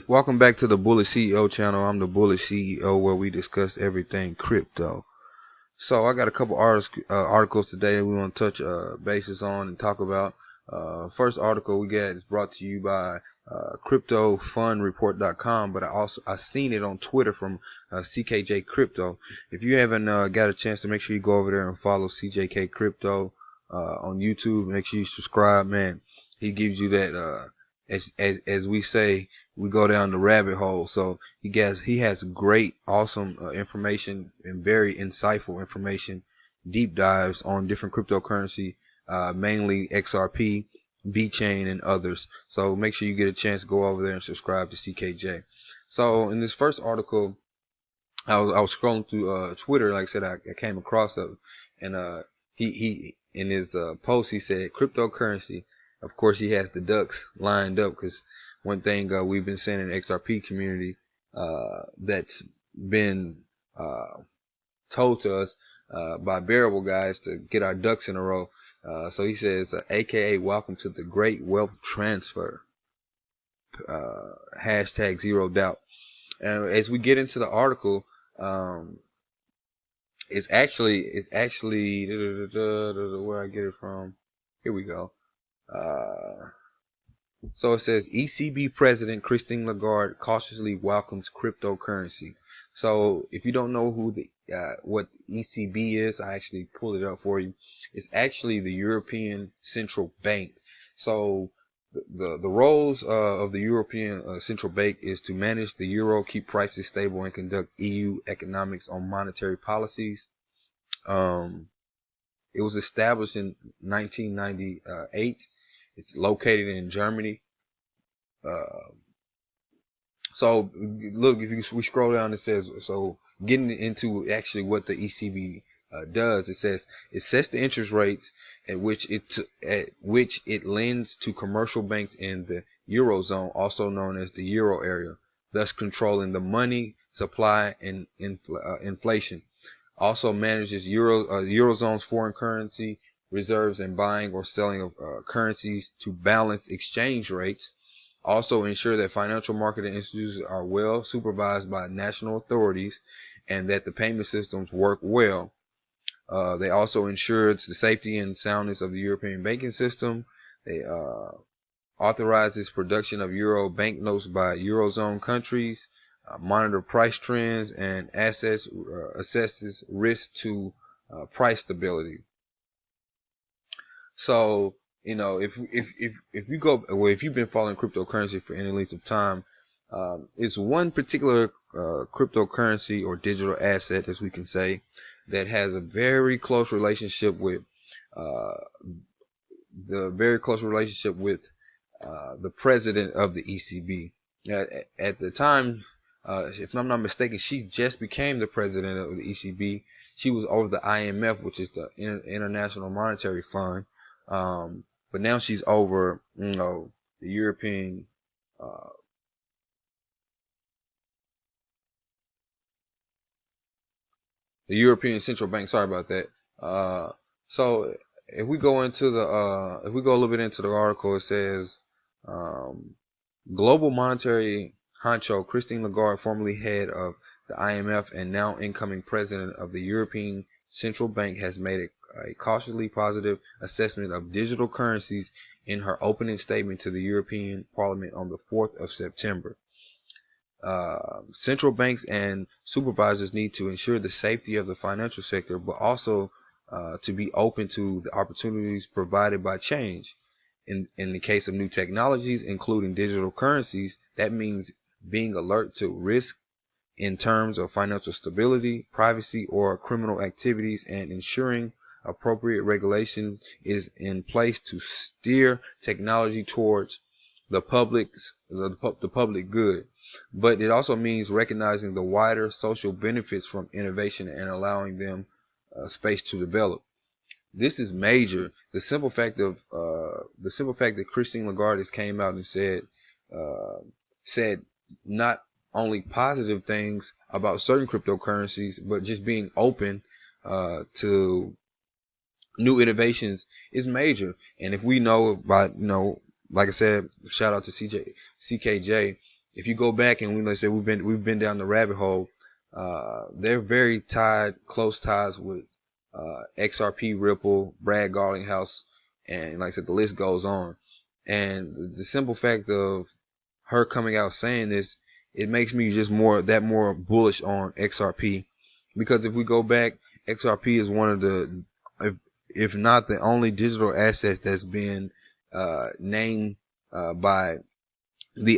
Welcome back to the Bullish CEO channel. I'm the Bullish CEO where we discuss everything crypto. So I got a couple articles today that we want to touch bases on and talk about. First article we got is brought to you by CryptoFundReport.com, but I seen it on Twitter from CKJ Crypto. If you haven't got a chance to make sure you go over there and follow CJK Crypto on YouTube. Make sure you subscribe, man. He gives you that as we say, we go down the rabbit hole. So he has great, awesome information and very insightful information, deep dives on different cryptocurrency, mainly XRP, B-Chain, and others. So make sure you get a chance to go over there and subscribe to CKJ. So in this first article, I was scrolling through Twitter. Like I said, I came across it, and he in his post he said cryptocurrency. Of course, he has the ducks lined up because one thing we've been saying in the XRP community that's been told to us by Bearable guys to get our ducks in a row. So he says, AKA welcome to the great wealth transfer. Hashtag zero doubt. And as we get into the article, it's actually where I get it from. Here we go. So it says ECB President Christine Lagarde cautiously welcomes cryptocurrency. So if you don't know who what ECB is, I actually pulled it up for you. It's actually the European Central Bank. So the roles of the European Central Bank is to manage the euro, keep prices stable, and conduct EU economics on monetary policies. It was established in 1998. It's located in Germany. So look, if we scroll down, it says, so getting into actually what the ECB does, it says it sets the interest rates at which it lends to commercial banks in the eurozone, also known as the euro area, thus controlling the money supply and inflation. Also manages eurozone's foreign currency reserves and buying or selling of currencies to balance exchange rates. Also ensure that financial market institutions are well supervised by national authorities and that the payment systems work well. They also ensure the safety and soundness of the European banking system. They authorizes production of euro banknotes by eurozone countries, monitor price trends, and assesses risk to price stability. So, you know, if you go, well, if you've been following cryptocurrency for any length of time, it's one particular cryptocurrency or digital asset, as we can say, that has a very close relationship with the president of the ECB. At the time, if I'm not mistaken, she just became the president of the ECB. She was over the IMF, which is the International Monetary Fund. But now she's over, the European, Central Bank. Sorry about that. So if we go a little bit into the article, it says, global monetary honcho Christine Lagarde, formerly head of the IMF and now incoming president of the European Central Bank, has made a cautiously positive assessment of digital currencies in her opening statement to the European Parliament on the 4th of September. Central banks and supervisors need to ensure the safety of the financial sector, but also to be open to the opportunities provided by change. In the case of new technologies, including digital currencies, that means being alert to risk in terms of financial stability, privacy, or criminal activities, and ensuring appropriate regulation is in place to steer technology towards the public good. But it also means recognizing the wider social benefits from innovation and allowing them space to develop. This is major. The simple fact that Christine Lagarde has came out and said not only positive things about certain cryptocurrencies, but just being open to new innovations is major. And if we know about, like I said, shout out to CKJ, if you go back and let's say we've been down the rabbit hole, they're very close ties with XRP, Ripple, Brad Garlinghouse, and like I said, the list goes on. And the simple fact of her coming out saying this, it makes me just more bullish on XRP, because if we go back, XRP is one of the, if not the only digital asset that's been named by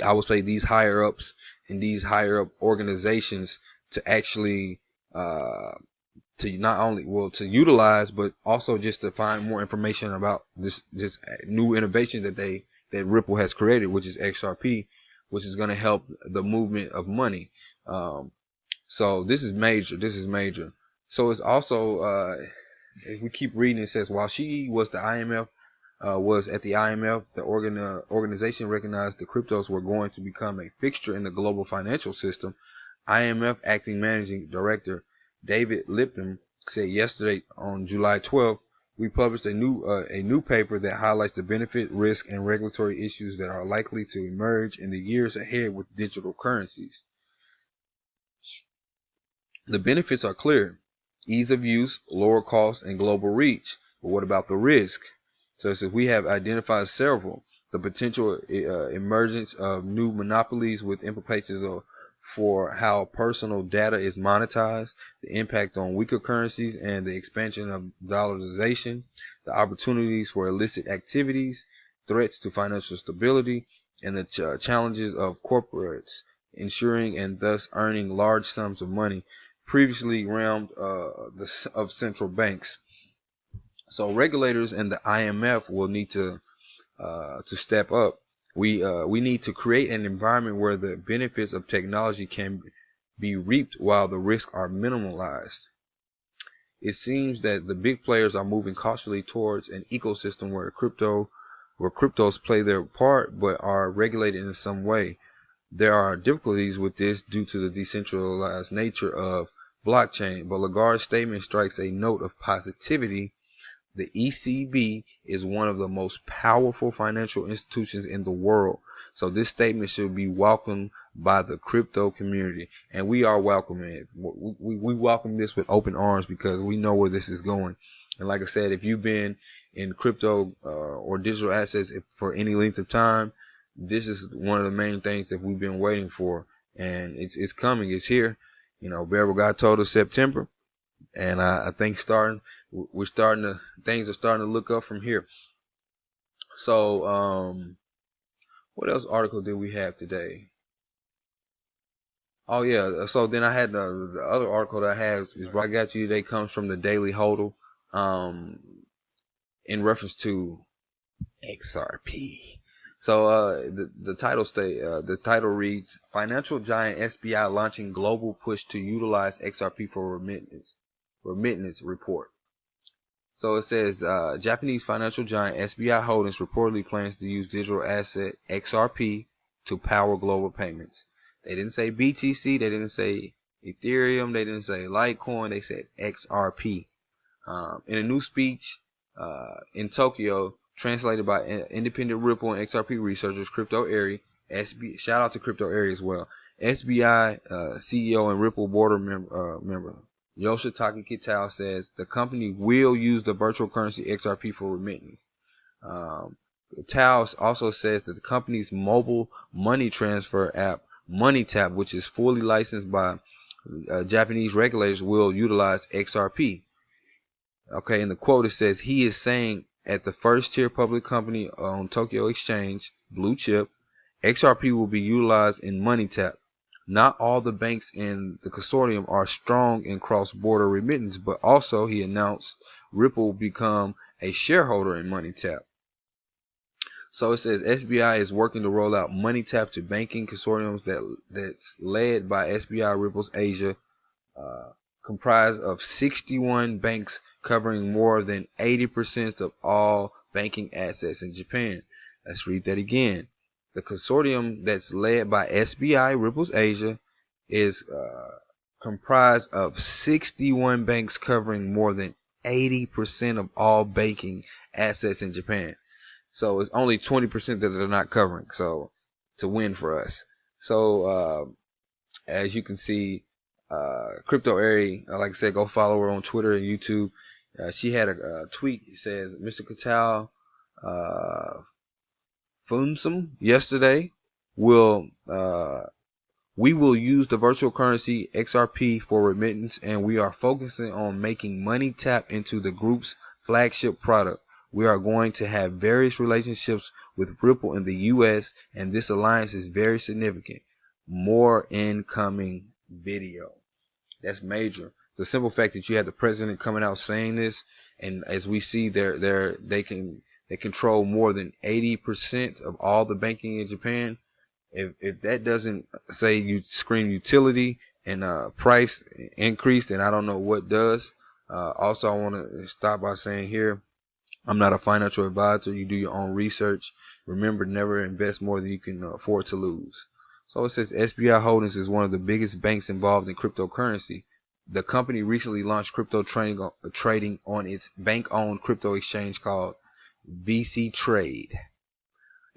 I would say these higher ups and these higher up organizations to actually to not only to utilize, but also just to find more information about this new innovation that Ripple has created, which is XRP, which is going to help the movement of money. So this is major. This is major. So it's also if we keep reading, it says while she was was at the IMF, the organization recognized the cryptos were going to become a fixture in the global financial system. IMF acting managing director David Lipton said yesterday on July 12th, we published a new paper that highlights the benefit, risk, and regulatory issues that are likely to emerge in the years ahead with digital currencies. The benefits are clear: ease of use, lower cost, and global reach. But what about the risk? So we have identified several. The potential emergence of new monopolies with implications for how personal data is monetized, the impact on weaker currencies, and the expansion of dollarization, the opportunities for illicit activities, threats to financial stability, and the challenges of corporates ensuring and thus earning large sums of money previously realm of central banks. So regulators and the IMF will need to step up. We need to create an environment where the benefits of technology can be reaped while the risks are minimalized. It seems that the big players are moving cautiously towards an ecosystem where cryptos play their part but are regulated in some way. There are difficulties with this due to the decentralized nature of blockchain, but Lagarde's statement strikes a note of positivity. The ECB is one of the most powerful financial institutions in the world, so this statement should be welcomed by the crypto community, and we are welcoming it. We welcome this with open arms because we know where this is going. And like I said, if you've been in crypto or digital assets for any length of time, this is one of the main things that we've been waiting for, and it's coming. It's here. You know, Beryl God told us September, and I think things are starting to look up from here. So what else article did we have today? Oh yeah, so then I had the other article that I have is what I got you today comes from the Daily Hodl in reference to XRP. So the title reads, Financial Giant SBI launching global push to utilize XRP for remittance report. So it says Japanese financial giant SBI Holdings reportedly plans to use digital asset XRP to power global payments. They didn't say BTC, they didn't say Ethereum, they didn't say Litecoin, they said XRP. In a new speech in Tokyo, translated by independent Ripple and XRP researchers, Crypto Airy, shout out to Crypto Airy as well, SBI CEO and Ripple board member Yoshitaka Kitao says the company will use the virtual currency XRP for remittance. Tao also says that the company's mobile money transfer app MoneyTap, which is fully licensed by Japanese regulators, will utilize XRP. Okay, in the quote it says he is saying at the first tier public company on Tokyo Exchange, Blue Chip, XRP will be utilized in MoneyTap. Not all the banks in the consortium are strong in cross-border remittance, but also, he announced, Ripple will become a shareholder in MoneyTap. So it says SBI is working to roll out MoneyTap to banking consortiums that's led by SBI Ripple's Asia, comprised of 61 banks covering more than 80% of all banking assets in Japan. Let's read that again. The consortium that's led by SBI Ripple's Asia is comprised of 61 banks covering more than 80% of all banking assets in Japan. So it's only 20% that they're not covering. So it's a win for us. So as you can see, Crypto Airy, like I said, go follow her on Twitter and YouTube. She had a tweet. It says, Mr. Katal Funsum yesterday will we will use the virtual currency XRP for remittance, and we are focusing on making money tap into the group's flagship product. We are going to have various relationships with Ripple in the US, and this alliance is very significant. More incoming video. That's major. The simple fact that you have the president coming out saying this, and as we see, they control more than 80% of all the banking in Japan. If that doesn't say you scream utility and price increase, then I don't know what does. Also, I want to stop by saying here, I'm not a financial advisor. You do your own research. Remember, never invest more than you can afford to lose. So it says SBI Holdings is one of the biggest banks involved in cryptocurrency. The company recently launched crypto trading on its bank-owned crypto exchange called VC Trade.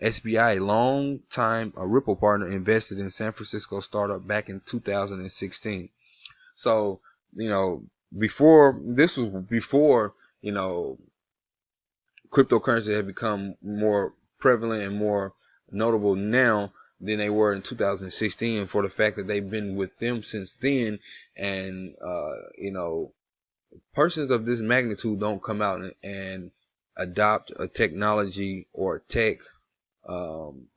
SBI, a long-time Ripple partner, invested in San Francisco startup back in 2016. So, before cryptocurrency had become more prevalent and more notable now than they were in 2016, for the fact that they've been with them since then. And persons of this magnitude don't come out and adopt a technology or tech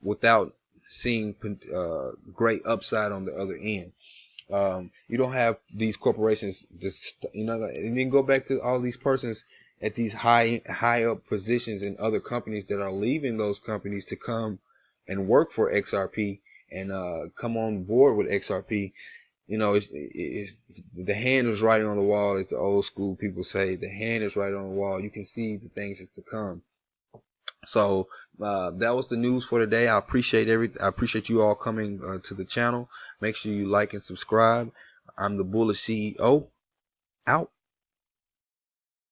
without seeing great upside on the other end. You don't have these corporations just, and then go back to all these persons at these high up positions in other companies that are leaving those companies to come and work for XRP and come on board with XRP. It's the hand is writing on the wall, as the old school people say. The hand is right on the wall. You can see the things that's to come. So that was the news for today. I appreciate you all coming to the channel. Make sure you like and subscribe. I'm the Bullish CEO. Out.